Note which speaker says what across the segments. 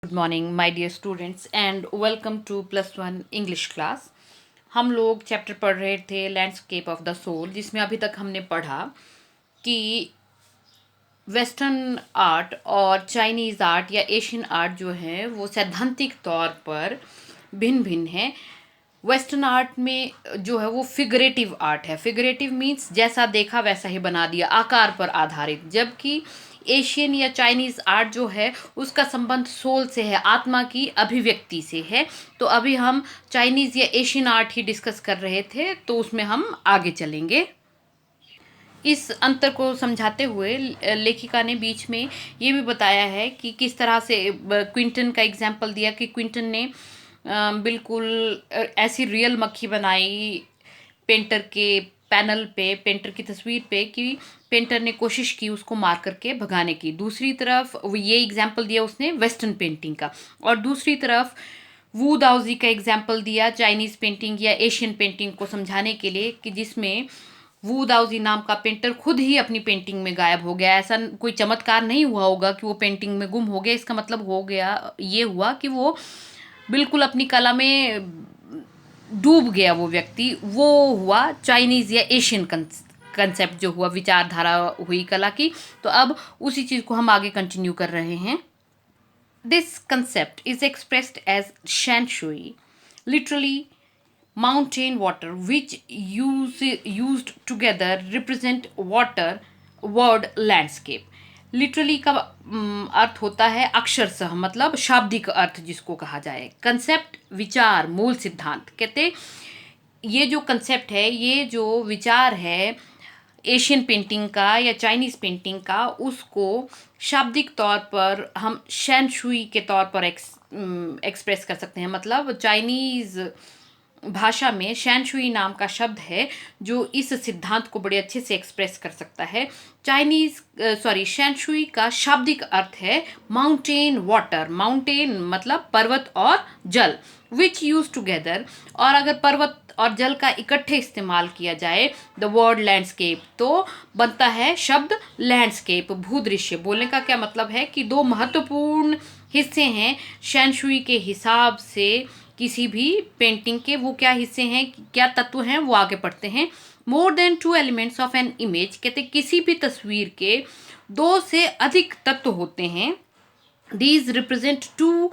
Speaker 1: Good morning my dear students and welcome to +1 English class. हम लोग chapter पढ़ रहे थे लैंडस्केप ऑफ द सोल, जिसमें अभी तक हमने पढ़ा कि वेस्टर्न आर्ट और चाइनीज़ आर्ट या एशियन आर्ट जो है वो सैद्धांतिक तौर पर भिन्न भिन्न है। वेस्टर्न आर्ट में जो है वो फिगरेटिव आर्ट है। फिगरेटिव मीन्स जैसा देखा वैसा ही बना दिया, आकार पर आधारित। जबकि एशियन या चाइनीज़ आर्ट जो है उसका संबंध सोल से है, आत्मा की अभिव्यक्ति से है। तो अभी हम चाइनीज़ या एशियन आर्ट ही डिस्कस कर रहे थे, तो उसमें हम आगे चलेंगे। इस अंतर को समझाते हुए लेखिका ने बीच में ये भी बताया है कि किस तरह से क्विंटन का एग्जाम्पल दिया कि क्विंटन ने बिल्कुल ऐसी रियल मक्खी बनाई पेंटर के पैनल पे, पेंटर की तस्वीर पे, कि पेंटर ने कोशिश की उसको मार करके भगाने की। दूसरी तरफ वो ये एग्जाम्पल दिया उसने वेस्टर्न पेंटिंग का, और दूसरी तरफ वू दाओजी का एग्जाम्पल दिया चाइनीज़ पेंटिंग या एशियन पेंटिंग को समझाने के लिए, कि जिसमें वू दाओजी नाम का पेंटर खुद ही अपनी पेंटिंग में गायब हो गया। ऐसा कोई चमत्कार नहीं हुआ होगा कि वो पेंटिंग में गुम हो गया। इसका मतलब हो गया ये हुआ कि वो बिल्कुल अपनी कला में डूब गया वो व्यक्ति। वो हुआ चाइनीज़ या एशियन कंसेप्ट जो हुआ, विचारधारा हुई कला की। तो अब उसी चीज़ को हम आगे कंटिन्यू कर रहे हैं। This concept is expressed as shan shui, literally mountain water which used together represent water word landscape। Literally का अर्थ होता है अक्षरशः, मतलब शाब्दिक अर्थ जिसको कहा जाए। कंसेप्ट विचार, मूल सिद्धांत। कहते ये जो कंसेप्ट है, ये जो विचार है एशियन पेंटिंग का या चाइनीज़ पेंटिंग का, उसको शाब्दिक तौर पर हम शेन शुई के तौर पर एक्सप्रेस कर सकते हैं। मतलब चाइनीज़ भाषा में शेन शुई नाम का शब्द है जो इस सिद्धांत को बड़े अच्छे से एक्सप्रेस कर सकता है। शेन शुई का शाब्दिक अर्थ है माउंटेन वाटर। माउंटेन मतलब पर्वत और जल, विच यूज टुगेदर। और अगर पर्वत और जल का इकट्ठे इस्तेमाल किया जाए, द वर्ड लैंडस्केप, तो बनता है शब्द लैंडस्केप, भूदृश्य। बोलने का क्या मतलब है कि दो महत्वपूर्ण हिस्से हैं शेन शुई के हिसाब से किसी भी पेंटिंग के। वो क्या हिस्से हैं, क्या तत्व हैं, वो आगे पढ़ते हैं। More than 2 elements of an image, कहते किसी भी तस्वीर के 2 से अधिक तत्व होते हैं। दीज रिप्रेजेंट 2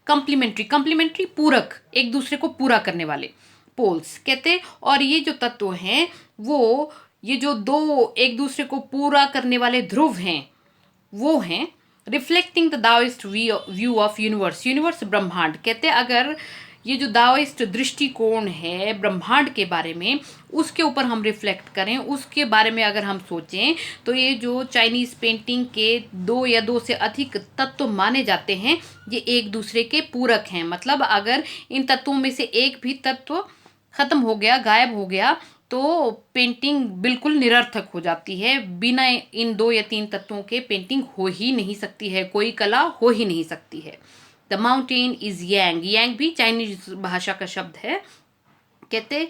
Speaker 1: कंप्लीमेंट्री पूरक, एक दूसरे को पूरा करने वाले पोल्स कहते। और ये जो तत्व हैं वो, ये जो 2 एक दूसरे को पूरा करने वाले ध्रुव हैं, वो हैं reflecting the Daoist view of universe ब्रह्मांड। कहते अगर ये जो दाओइस्ट दृष्टिकोण है ब्रह्मांड के बारे में, उसके ऊपर हम रिफ्लेक्ट करें, उसके बारे में अगर हम सोचें, तो ये जो चाइनीज़ पेंटिंग के 2 या 2 से अधिक तत्व माने जाते हैं, ये एक दूसरे के पूरक हैं। मतलब अगर इन तत्वों में से एक भी तत्व खत्म हो गया, गायब हो गया, तो पेंटिंग बिल्कुल निरर्थक हो जाती है। बिना इन 2 या 3 तत्वों के पेंटिंग हो ही नहीं सकती है, कोई कला हो ही नहीं सकती है। द माउंटेन इज यांग। यांग भी चाइनीज भाषा का शब्द है। कहते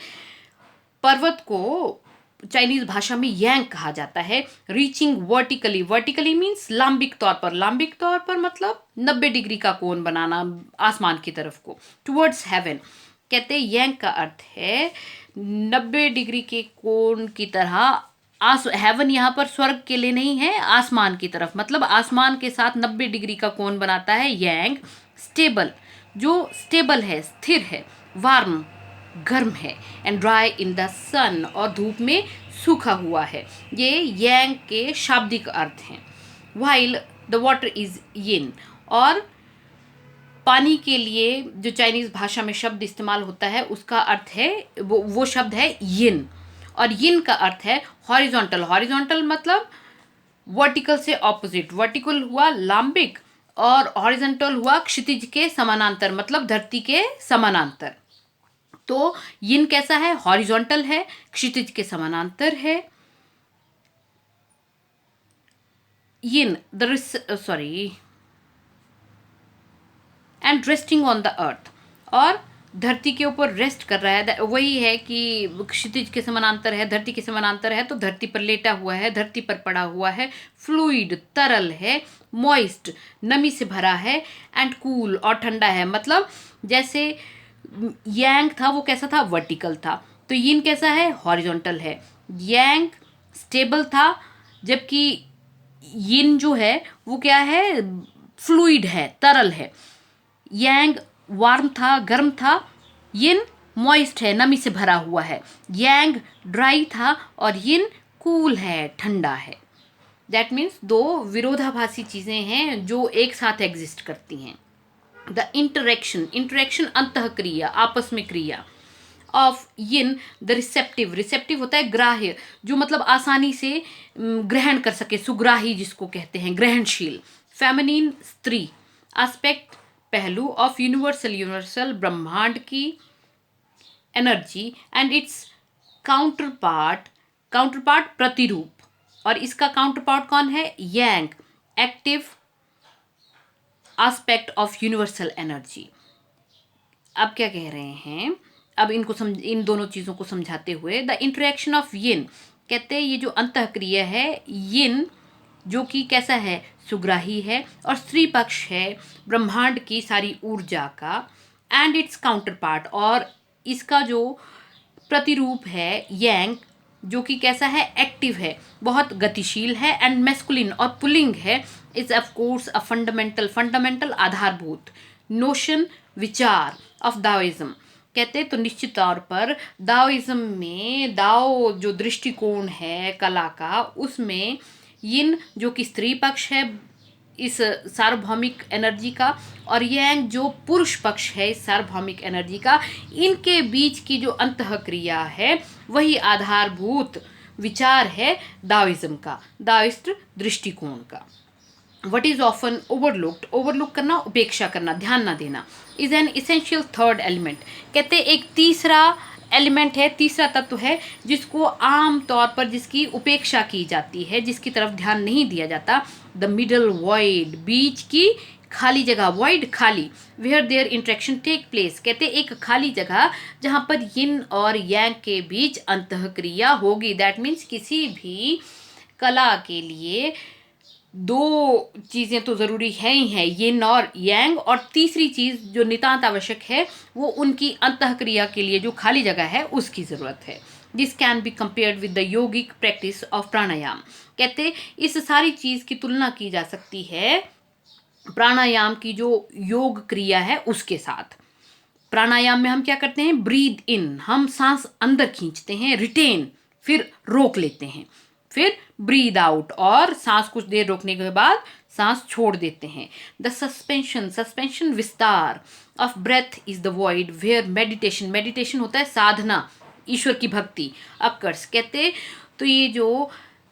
Speaker 1: पर्वत को चाइनीज भाषा में यांग कहा जाता है। रीचिंग वर्टिकली, वर्टिकली मीन्स लांबिक तौर पर। लांबिक तौर पर मतलब 90 डिग्री का कोण बनाना आसमान की तरफ को, टुवर्ड्स हेवन। कहते यांग का अर्थ है 90 डिग्री के कोण की तरह। हेवन यहाँ पर स्वर्ग के लिए नहीं है, आसमान की तरफ, मतलब आसमान के साथ 90 डिग्री का कोण बनाता है यांग। स्टेबल, जो स्टेबल है, स्थिर है। वार्म, गर्म है। एंड ड्राई इन द सन, और धूप में सूखा हुआ है। ये यांग के शाब्दिक अर्थ हैं। वाइल द वाटर इज यिन, और पानी के लिए जो चाइनीज भाषा में शब्द इस्तेमाल होता है उसका अर्थ है, वो शब्द है यिन। और यिन का अर्थ है हॉरिजॉन्टल। हॉरिजॉन्टल मतलब वर्टिकल से ऑपोजिट। वर्टिकल हुआ लांबिक और हॉरिजॉन्टल हुआ क्षितिज के समानांतर, मतलब धरती के समानांतर। तो यिन कैसा है, हॉरिजॉन्टल है, क्षितिज के समानांतर है। Yin and resting on the earth, और धरती के ऊपर रेस्ट कर रहा है, वही है कि क्षितिज के समानांतर है, धरती के समानांतर है, तो धरती पर लेटा हुआ है, धरती पर पड़ा हुआ है, फ्लूइड तरल है, मॉइस्ट नमी से भरा है, एंड कूल और ठंडा है। मतलब जैसे यांग था वो कैसा था, वर्टिकल था, तो यिन कैसा है, हॉरिजॉन्टल है। यांग स्टेबल था, जबकि यिन जो है वो क्या है, फ्लूइड है, तरल है। यांग वार्म था, गर्म था, यिन मॉइस्ट है, नमी से भरा हुआ है। यांग ड्राई था और यिन कूल है, ठंडा है। दैट मीन्स दो विरोधाभासी चीज़ें हैं जो एक साथ एग्जिस्ट करती हैं। द इंटरेक्शन अंतः क्रिया, आपस में क्रिया ऑफ यिन द रिसेप्टिव होता है ग्राह्य, जो मतलब आसानी से ग्रहण कर सके, सुग्राही जिसको कहते हैं, ग्रहणशील। फेमिनिन स्त्री, एस्पेक्ट पहलू ऑफ यूनिवर्सल ब्रह्मांड की एनर्जी एंड इट्स काउंटरपार्ट प्रतिरूप, और इसका काउंटरपार्ट कौन है, yang, active aspect of universal energy. अब क्या कह रहे हैं, अब इन दोनों चीज़ों को समझाते हुए, द इंटरेक्शन ऑफ यिन, कहते हैं ये जो अंतःक्रिया है, यिन जो कि कैसा है, सुग्राही है, और स्त्री पक्ष है ब्रह्मांड की सारी ऊर्जा का, एंड इट्स काउंटरपार्ट, और इसका जो प्रतिरूप है यांग, जो कि कैसा है, एक्टिव है, बहुत गतिशील है, एंड मैस्कुलिन और पुलिंग है, is of course a fundamental आधारभूत नोशन, विचार ऑफ दाओइज्म। कहते हैं तो निश्चित तौर पर दाओइज्म में, दाओ जो दृष्टिकोण है कला का, उसमें यिन जो कि स्त्री पक्ष है इस सार्वभौमिक एनर्जी का, और यांग जो पुरुष पक्ष है इस सार्वभौमिक एनर्जी का, इनके बीच की जो अंतःक्रिया है वही आधारभूत विचार है दाओइज्म का, दाओइस्ट दृष्टिकोण का। वट इज ऑफन ओवरलुक करना, उपेक्षा करना, ध्यान ना देना, is an essential third element. कहते एक तीसरा एलिमेंट है, तीसरा तत्व है जिसको आम तौर पर जिसकी उपेक्षा की जाती है, जिसकी तरफ ध्यान नहीं दिया जाता। द मिडल वॉइड, बीच की खाली जगह, वॉइड खाली, where there interaction take place. कहते एक खाली जगह जहाँ पर यिन और यांग के बीच अंतःक्रिया होगी। दैट मीन्स किसी भी कला के लिए दो चीज़ें तो ज़रूरी है ही हैं, यिन और यांग, और तीसरी चीज़ जो नितांत आवश्यक है वो उनकी अंतःक्रिया के लिए जो खाली जगह है उसकी ज़रूरत है। This can be compared with the yogic practice of pranayama. कहते इस सारी चीज़ की तुलना की जा सकती है प्राणायाम की जो योग क्रिया है उसके साथ। प्राणायाम में हम क्या करते हैं, ब्रीद इन, हम सांस अंदर खींचते हैं, रिटेन, फिर रोक लेते हैं, फिर ब्रीद आउट, और सांस कुछ देर रोकने के बाद सांस छोड़ देते हैं। द सस्पेंशन विस्तार of breath is the void where meditation होता है साधना, ईश्वर की भक्ति, अकर्स। कहते तो ये जो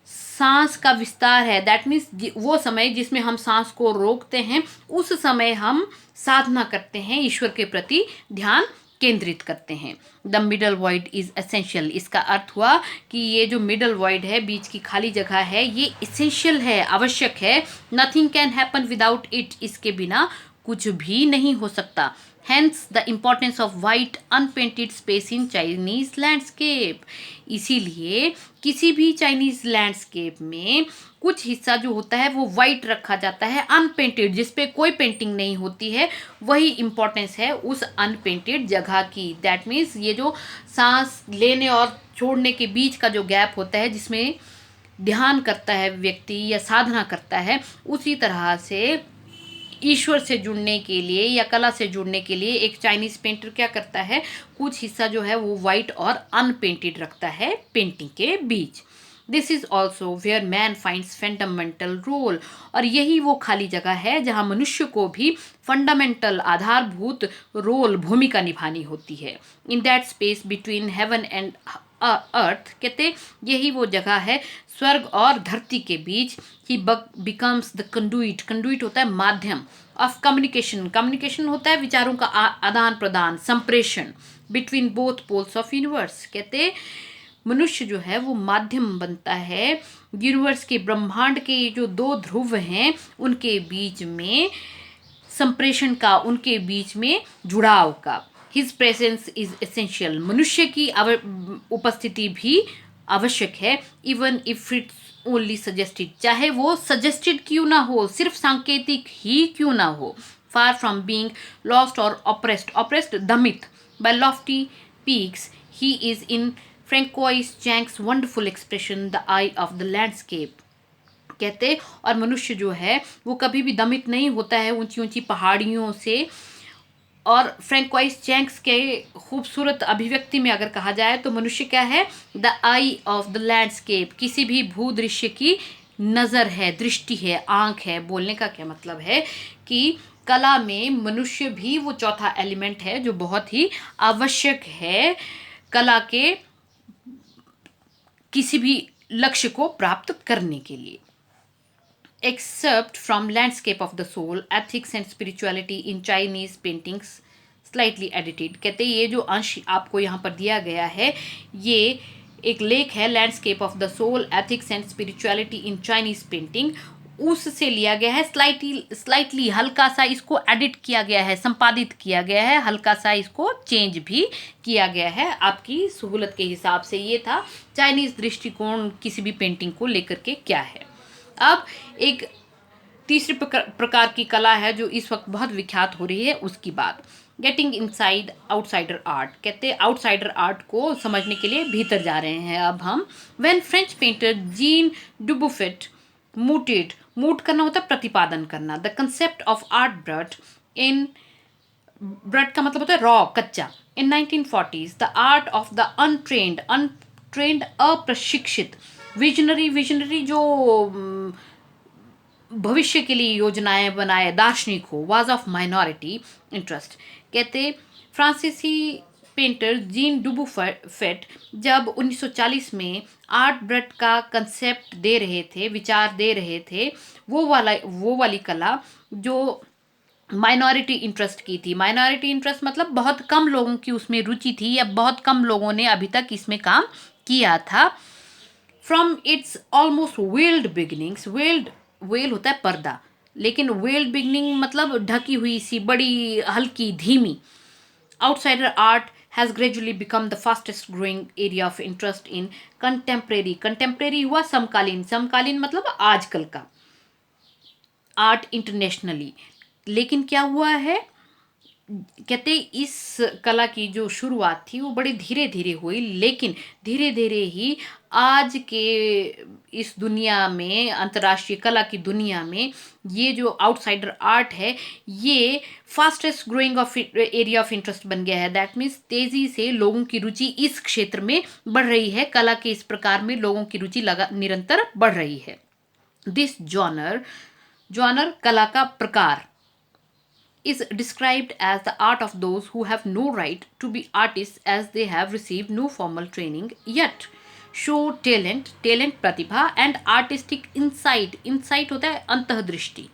Speaker 1: सांस का विस्तार है, दैट मीन्स वो समय जिसमें हम सांस को रोकते हैं, उस समय हम साधना करते हैं, ईश्वर के प्रति ध्यान केंद्रित करते हैं। The middle void is essential, इसका अर्थ हुआ कि ये जो मिडल वॉइड है, बीच की खाली जगह है, ये एसेंशियल है, आवश्यक है। Nothing can happen without it, इसके बिना कुछ भी नहीं हो सकता। Hence the importance of white unpainted space in Chinese landscape. इसीलिए किसी भी चाइनीज लैंडस्केप में कुछ हिस्सा जो होता है वो वाइट रखा जाता है, अनपेंटेड, जिस पे कोई पेंटिंग नहीं होती है, वही इम्पोर्टेंस है उस अनपेंटेड जगह की। दैट मीन्स ये जो सांस लेने और छोड़ने के बीच का जो गैप होता है, जिसमें ध्यान करता है व्यक्ति या साधना करता है, उसी तरह से ईश्वर से जुड़ने के लिए या कला से जुड़ने के लिए एक चाइनीज पेंटर क्या करता है, कुछ हिस्सा जो है वो वाइट और अनपेंटेड रखता है पेंटिंग के बीच। This is also where man finds fundamental role, और यही वो खाली जगह है जहाँ मनुष्य को भी फंडामेंटल आधारभूत रोल, भूमिका निभानी होती है। In that space between heaven and earth, कहते यही वो जगह है स्वर्ग और धरती के बीच। ही बिकम्स द कंडुइट होता है माध्यम, ऑफ कम्युनिकेशन होता है विचारों का आदान प्रदान, संप्रेषण, between both poles of universe. कहते मनुष्य जो है वो माध्यम बनता है यूनिवर्स के, ब्रह्मांड के जो दो ध्रुव हैं उनके बीच में संप्रेषण का, उनके बीच में जुड़ाव का। हिज प्रेजेंस इज एसेंशियल, मनुष्य की उपस्थिति भी आवश्यक है, even if it's only suggested, चाहे वो सजेस्टेड क्यों ना हो, सिर्फ सांकेतिक ही क्यों ना हो। फार फ्रॉम बीइंग लॉस्ट और ऑप्रेस्ड, ऑप्रेस्ड दमित by lofty peaks, he is in Francois Chanks wonderful expression the eye of the landscape. कहते और मनुष्य जो है वो कभी भी दमित नहीं होता है ऊंची ऊंची पहाड़ियों से। और फ्रैंकोइस चैंक्स के खूबसूरत अभिव्यक्ति में अगर कहा जाए तो मनुष्य क्या है, the eye of the landscape, किसी भी भूदृश्य की नज़र है, दृष्टि है, आंख है। बोलने का क्या मतलब है कि कला में मनुष्य भी वो चौथा एलिमेंट है जो बहुत ही आवश्यक है कला के किसी भी लक्ष्य को प्राप्त करने के लिए। Excerpt from Landscape of the Soul, Ethics and Spirituality in Chinese Paintings, slightly edited। कहते ये जो अंश आपको यहाँ पर दिया गया है ये एक लेख है landscape of the soul, ethics and spirituality in Chinese painting, उससे लिया गया है। स्लाइटली हल्का सा इसको एडिट किया गया है, संपादित किया गया है, हल्का सा इसको चेंज भी किया गया है आपकी सहूलत के हिसाब से। ये था चाइनीज दृष्टिकोण किसी भी पेंटिंग को लेकर के क्या है। अब एक तीसरे प्रकार की कला है जो इस वक्त बहुत विख्यात हो रही है, उसकी बात, गेटिंग इनसाइड आउटसाइडर आर्ट। कहते हैं आउटसाइडर आर्ट को समझने के लिए भीतर जा रहे हैं अब हम। When French painter Jean Dubuffet mooted, moot करना होता है प्रतिपादन करना, the concept of art brut in, brut का मतलब होता है रॉ, कच्चा, in 1940s, the art of the untrained अप्रशिक्षित, विजनरी जो भविष्य के लिए योजनाएं बनाए दार्शनिक हो, वाज ऑफ माइनॉरिटी इंटरेस्ट। कहते फ्रांसीसी पेंटर जीन डुबुफेट जब 1940 में आर्ट ब्रट का कंसेप्ट दे रहे थे, विचार दे रहे थे, वो वाली कला जो माइनॉरिटी इंटरेस्ट की थी। माइनॉरिटी इंटरेस्ट मतलब बहुत कम लोगों की उसमें रुचि थी या बहुत कम लोगों ने अभी तक इसमें काम किया था। From its almost weld beginnings, well होता है पर्दा, लेकिन वेल्ड बिगिनिंग मतलब ढकी हुई सी, बड़ी हल्की धीमी। Outsider art has gradually become the fastest growing area of interest in contemporary. Contemporary हुआ समकालीन, समकालीन मतलब आजकल का आर्ट इंटरनेशनली। लेकिन क्या हुआ है, कहते इस कला की जो शुरुआत थी वो बड़ी धीरे धीरे हुई, लेकिन धीरे धीरे ही आज के इस दुनिया में, अंतर्राष्ट्रीय कला की दुनिया में, ये जो आउटसाइडर आर्ट है ये fastest growing of area of interest बन गया है। दैट मीन्स तेज़ी से लोगों की रुचि इस क्षेत्र में बढ़ रही है, कला के इस प्रकार में लोगों की रुचि निरंतर बढ़ रही है। दिस जॉनर कला का प्रकार is described as the art of those who have no right to be artists as they have received no formal training yet show talent Pratibha and artistic insight होता है अंतर्दृष्टि।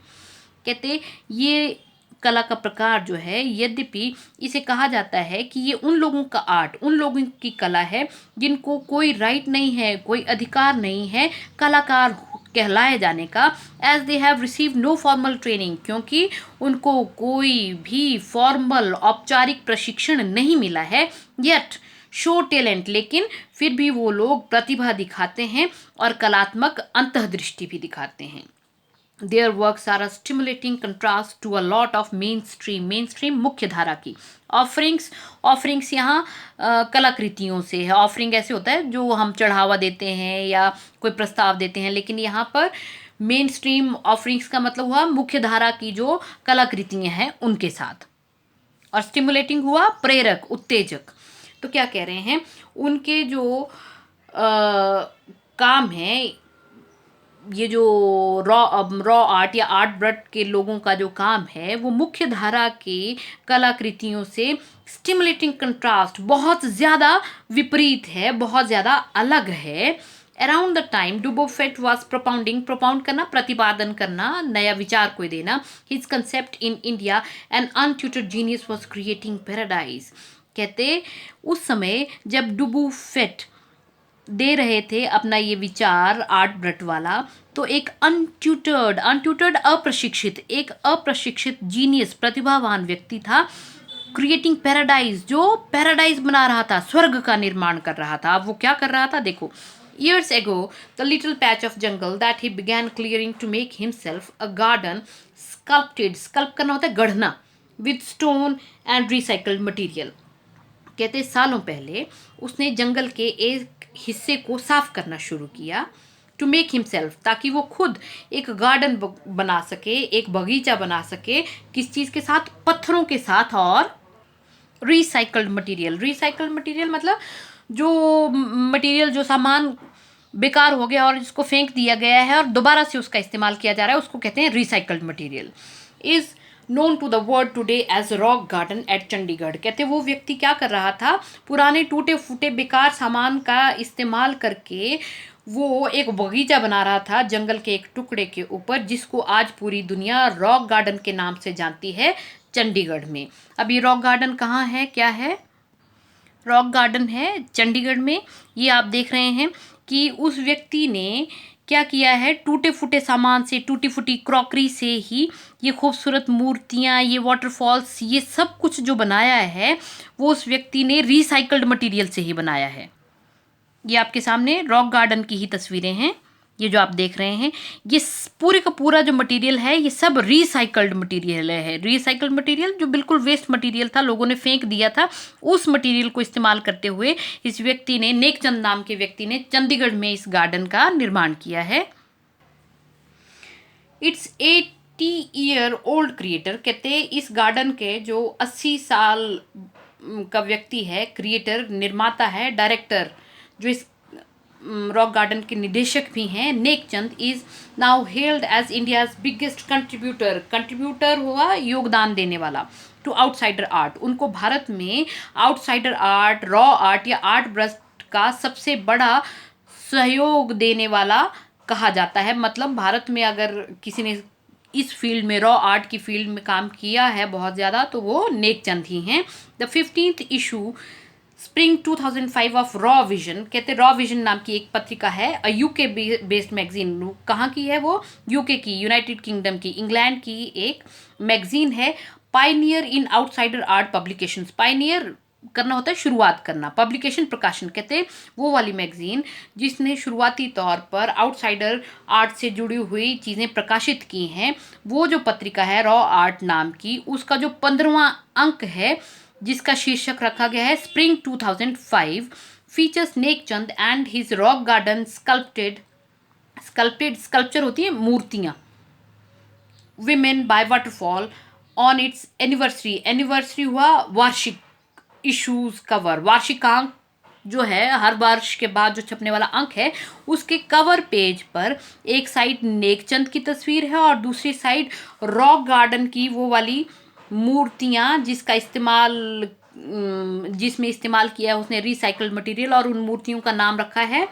Speaker 1: कहते ये कला का प्रकार जो है, यद्यपि इसे कहा जाता है कि ये उन लोगों का आर्ट, उन लोगों की कला है जिनको कोई राइट नहीं है, कोई अधिकार नहीं है कलाकार कहलाए जाने का, as they have receive no formal training, क्योंकि उनको कोई भी फॉर्मल औपचारिक प्रशिक्षण नहीं मिला है। येट शो टैलेंट, लेकिन फिर भी वो लोग प्रतिभा दिखाते हैं और कलात्मक अंतर्दृष्टि भी दिखाते हैं। Their works are a stimulating contrast to a lot of mainstream मुख्य धारा की ऑफरिंग्स यहाँ कलाकृतियों से है। ऑफरिंग ऐसे होता है जो हम चढ़ावा देते हैं या कोई प्रस्ताव देते हैं, लेकिन यहाँ पर मेन स्ट्रीम ऑफरिंग्स का मतलब हुआ मुख्य धारा की जो कलाकृतियाँ हैं उनके साथ, और स्टिमुलेटिंग हुआ प्रेरक, उत्तेजक। तो क्या कह रहे हैं, उनके जो काम है, ये जो रॉ आर्ट या आर्ट ब्रट के लोगों का जो काम है वो मुख्य धारा के कलाकृतियों से स्टिमुलेटिंग कंट्रास्ट, बहुत ज़्यादा विपरीत है, बहुत ज़्यादा अलग है। Around the time Dubuffet was propound करना, प्रतिपादन करना, नया विचार को देना। His concept in India an untutored genius was creating paradise. कहते उस समय जब डुबोफेट दे रहे थे अपना ये विचार आर्ट ब्रट वाला, तो एक अनट्यूटर्ड अप्रशिक्षित, एक अप्रशिक्षित जीनियस, प्रतिभावान व्यक्ति था क्रिएटिंग पैराडाइज, जो पैराडाइज बना रहा था, स्वर्ग का निर्माण कर रहा था। अब वो क्या कर रहा था देखो, years ago the little patch of jungle that he began clearing to make himself a garden sculpted, sculpt करना होता है गढ़ना, with stone and recycled material। कहते सालों पहले उसने जंगल के एक हिस्से को साफ करना शुरू किया, टू मेक हिमसेल्फ, ताकि वो खुद एक गार्डन बना सके, एक बगीचा बना सके। किस चीज़ के साथ? पत्थरों के साथ और रिसाइकल्ड मटेरियल। रिसाइकल्ड मटेरियल मतलब जो मटेरियल, जो सामान बेकार हो गया और जिसको फेंक दिया गया है और दोबारा से उसका इस्तेमाल किया जा रहा है, उसको कहते हैं recycled material. Is known to the world today as rock garden at Chandigarh. कहते वो व्यक्ति क्या कर रहा था, पुराने टूटे फूटे बेकार सामान का इस्तेमाल करके वो एक बगीचा बना रहा था जंगल के एक टुकड़े के ऊपर, जिसको आज पूरी दुनिया रॉक गार्डन के नाम से जानती है, चंडीगढ़ में। अब ये रॉक गार्डन कहाँ है, क्या है? रॉक गार्डन है चंडीगढ़ में। ये आप देख रहे हैं कि उस व्यक्ति ने क्या किया है, टूटे फूटे सामान से, टूटी फूटी क्रॉकरी से ही ये खूबसूरत मूर्तियाँ, ये वाटरफॉल्स, ये सब कुछ जो बनाया है वो उस व्यक्ति ने रिसाइकल्ड मटेरियल से ही बनाया है। ये आपके सामने रॉक गार्डन की ही तस्वीरें हैं, ये जो आप देख रहे हैं, ये पूरे का पूरा जो मटेरियल है ये सब रिसाइकल्ड मटेरियल है। रिसाइकल्ड मटेरियल जो बिल्कुल वेस्ट मटेरियल था, लोगों ने फेंक दिया था, उस मटेरियल को इस्तेमाल करते हुए इस व्यक्ति ने, नेकचंद नाम के व्यक्ति ने, चंडीगढ़ में इस गार्डन का निर्माण किया है। It's 80-year old creator. कहते हैं इस गार्डन के जो 80 साल का व्यक्ति है, क्रिएटर, निर्माता है, डायरेक्टर, जो इस रॉक गार्डन के निदेशक भी हैं, Nekchand, is now held as India's biggest contributor. Contributor हुआ योगदान देने वाला, टू आउटसाइडर आर्ट। उनको भारत में आउटसाइडर आर्ट, रॉ आर्ट या आर्ट ब्रस्ट का सबसे बड़ा सहयोग देने वाला कहा जाता है। मतलब भारत में अगर किसी ने इस फील्ड में, रॉ आर्ट की फील्ड में काम किया है बहुत ज़्यादा, तो वो नेकचंद ही हैं। The 15th issue spring 2005 of raw vision. कहते रॉ विजन नाम की एक पत्रिका है, यूके बेस्ड मैगजीन। कहाँ की है वो? यूके की, यूनाइटेड किंगडम की, इंग्लैंड की एक मैगजीन है। पायनियर इन आउटसाइडर आर्ट पब्लिकेशंस। पायनियर करना होता है शुरुआत करना, पब्लिकेशन प्रकाशन। कहते वो वाली मैगजीन जिसने शुरुआती तौर पर आउटसाइडर आर्ट से जुड़ी हुई चीज़ें प्रकाशित की हैं, वो जो पत्रिका है रॉ आर्ट नाम की, उसका जो 15वां अंक है, जिसका शीर्षक रखा गया है spring 2005, features Nekchand and his rock garden sculpture होती है मूर्तियाँ, women by waterfall on its anniversary. Anniversary हुआ वार्षिक, इशूज कवर, वार्षिकांक जो है हर वर्ष के बाद जो छपने वाला अंक है, उसके कवर पेज पर एक साइड नेकचंद की तस्वीर है और दूसरी साइड रॉक गार्डन की वो वाली मूर्तियाँ जिसका इस्तेमाल, जिसमें इस्तेमाल किया है उसने रिसाइकल्ड मटेरियल, और उन मूर्तियों का नाम रखा है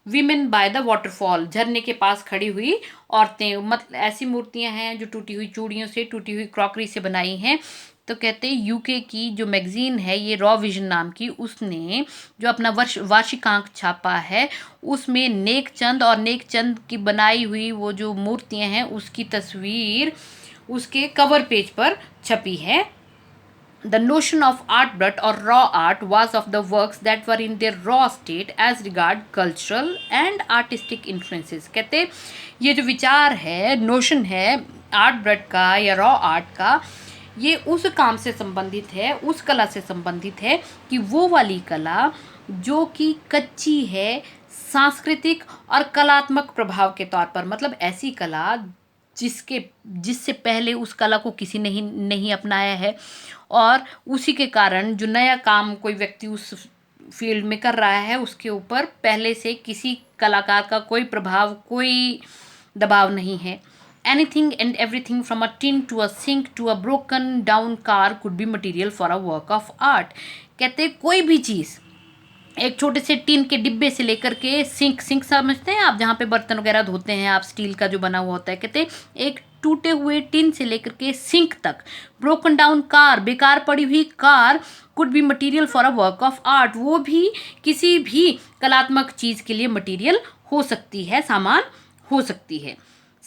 Speaker 1: विमेन बाय द वाटरफॉल, झरने के पास खड़ी हुई औरतें। मतलब ऐसी मूर्तियाँ हैं जो टूटी हुई चूड़ियों से, टूटी हुई क्रॉकरी से बनाई हैं। तो कहते हैं यूके की जो मैगजीन है ये रॉ विजन नाम की, उसने जो अपना वार्षिकांक छापा है उसमें नेकचंद और नेकचंद की बनाई हुई वो जो मूर्तियाँ हैं उसकी तस्वीर उसके कवर पेज पर छपी है। The notion of art brat or raw art was of the works that were in their raw state as regard cultural and artistic influences। कहते ये जो विचार है, नोशन है आर्ट ब्रट का या रॉ आर्ट का, ये उस काम से संबंधित है, उस कला से संबंधित है कि वो वाली कला जो कि कच्ची है सांस्कृतिक और कलात्मक प्रभाव के तौर पर। मतलब ऐसी कला जिससे पहले उस कला को किसी ने नहीं अपनाया है, और उसी के कारण जो नया काम कोई व्यक्ति उस फील्ड में कर रहा है उसके ऊपर पहले से किसी कलाकार का कोई प्रभाव, कोई दबाव नहीं है। Anything and everything from a tin to a sink to a broken down car could be material for a work of art. कहते कोई भी चीज़, एक छोटे से टिन के डिब्बे से लेकर के सिंक समझते हैं आप, जहाँ पे बर्तन वगैरह धोते हैं आप, स्टील का जो बना हुआ होता है, कहते एक टूटे हुए टिन से लेकर के सिंक तक, ब्रोकन डाउन कार, बेकार पड़ी हुई car, could B material for a work of art, वो भी किसी भी कलात्मक चीज़ के लिए मटेरियल हो सकती है, सामान हो सकती है।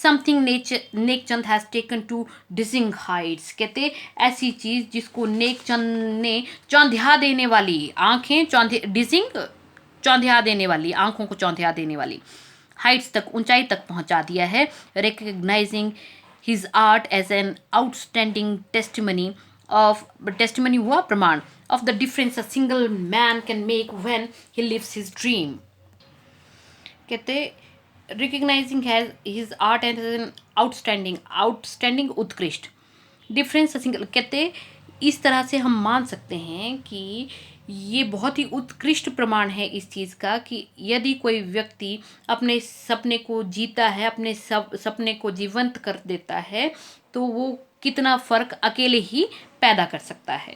Speaker 1: Something Nekchand has taken to dizzying heights, कहते ऐसी चीज़ जिसको नेकचंद ने चौंधिया देने वाली, आंखें डिजिंग चौंधिया देने वाली, आंखों को चौंधिया देने वाली हाइट्स तक, ऊंचाई तक पहुंचा दिया है। Recognising his art as an outstanding testimony हुआ प्रमाण of the difference a single man can make when he lives his dream. कहते recognising his art as an outstanding उत्कृष्ट, डिफरेंस सिंगल, कहते इस तरह से हम मान सकते हैं कि ये बहुत ही उत्कृष्ट प्रमाण है इस चीज़ का कि यदि कोई व्यक्ति अपने सपने को जीता है, अपने सपने को जीवंत कर देता है, तो वो कितना फ़र्क अकेले ही पैदा कर सकता है।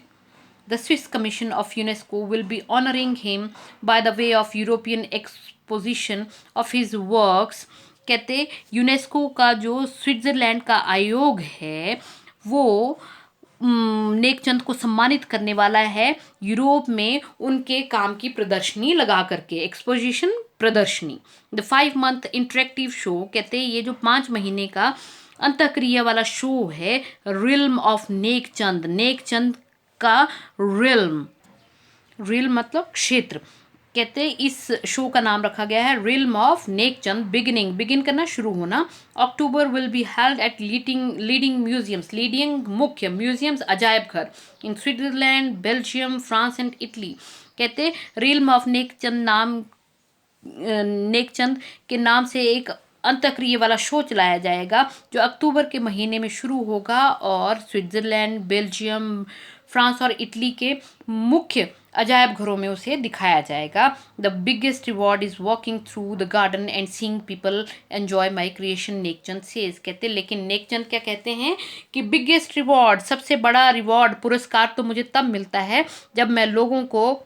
Speaker 1: The Swiss Commission of UNESCO will be honoring him by the way of European exposition of his works। कहते यूनेस्को का जो स्विट्ज़रलैंड का आयोग है वो नेकचंद को सम्मानित करने वाला है यूरोप में उनके काम की प्रदर्शनी लगा करके, एक्सपोजिशन प्रदर्शनी। द 5 month इंटरेक्टिव शो, कहते ये जो 5 महीने का अंतःक्रिया वाला शो है, रिल्म ऑफ नेकचंद, नेकचंद का रिल्म मतलब क्षेत्र, कहते इस शो का नाम रखा गया है रिल्म ऑफ नेकचंद, बिगिन करना, शुरू होना। October will be held at leading museums, leading मुख्य म्यूजियम्स, अजायब घर in Switzerland, Belgium, France and Italy. कहते रिल्म ऑफ नेकचंद के नाम से एक अंतःक्रिया वाला शो चलाया जाएगा जो अक्टूबर के महीने में शुरू होगा और स्विट्जरलैंड, बेल्जियम, फ्रांस और इटली के मुख्य अजायब घरों में उसे दिखाया जाएगा। The biggest reward is walking through the garden and seeing people enjoy my creation, Nek Chand says. कहते लेकिन नेकचंद क्या कहते हैं कि बिगेस्ट रिवॉर्ड, सबसे बड़ा रिवॉर्ड, पुरस्कार तो मुझे तब मिलता है जब मैं लोगों को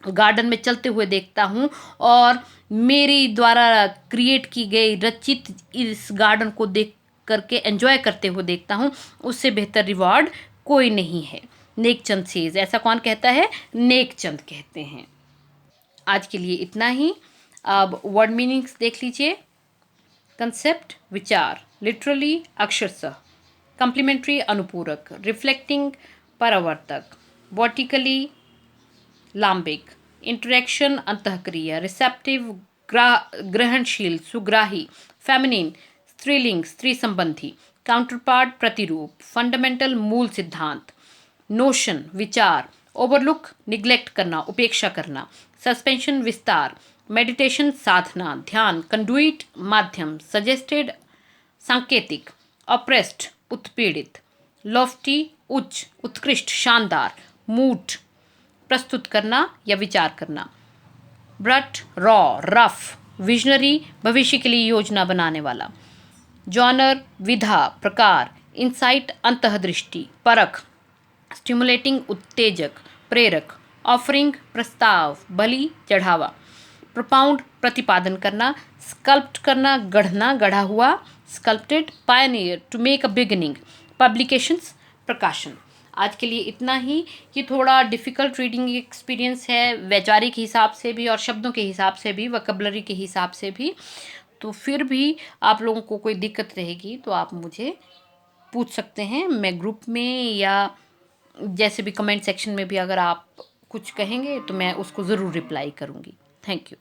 Speaker 1: गार्डन में चलते हुए देखता हूँ और मेरी द्वारा क्रिएट की गई रचित इस गार्डन को देख करके एंजॉय करते हुए देखता हूँ, उससे बेहतर रिवॉर्ड कोई नहीं है। नेकचंद सेज, ऐसा कौन कहता है? नेकचंद कहते हैं। आज के लिए इतना ही। अब वर्ड मीनिंग्स देख लीजिए। कंसेप्ट विचार, लिटरली अक्षरशः, कम्प्लीमेंट्री अनुपूरक, रिफ्लेक्टिंग परावर्तक, वर्टिकली लांबिक, इंटरेक्शन अंतःक्रिया, रिसेप्टिव ग्रहणशील सुग्राही, फेमिनिन स्त्रीलिंग स्त्री संबंधी, काउंटरपार्ट प्रतिरूप, फंडामेंटल मूल सिद्धांत, नोशन विचार, ओवरलुक निग्लेक्ट करना उपेक्षा करना, सस्पेंशन विस्तार, मेडिटेशन साधना ध्यान, कंडुइट माध्यम, सजेस्टेड सांकेतिक, ऑप्रेस्ड उत्पीड़ित, लॉफ्टी उच्च उत्कृष्ट शानदार, मूट प्रस्तुत करना या विचार करना, ब्रट रॉ रफ, विजनरी भविष्य के लिए योजना बनाने वाला, जॉनर विधा प्रकार, इंसाइट अंतःदृष्टि परख, स्टिमुलेटिंग उत्तेजक प्रेरक, ऑफरिंग प्रस्ताव बलि चढ़ावा, प्रोपाउंड प्रतिपादन करना, स्कल्प्ट करना गढ़ना गढ़ा हुआ, sculpted, pioneer to make a beginning, publications प्रकाशन। आज के लिए इतना ही। कि थोड़ा डिफ़िकल्ट रीडिंग एक्सपीरियंस है, वैचारिक हिसाब से भी और शब्दों के हिसाब से भी, वोकैबुलरी के हिसाब से भी, तो फिर भी आप लोगों को कोई दिक्कत रहेगी तो आप मुझे पूछ सकते हैं। मैं ग्रुप में या जैसे भी कमेंट सेक्शन में भी अगर आप कुछ कहेंगे तो मैं उसको ज़रूर रिप्लाई करूँगी। Thank you.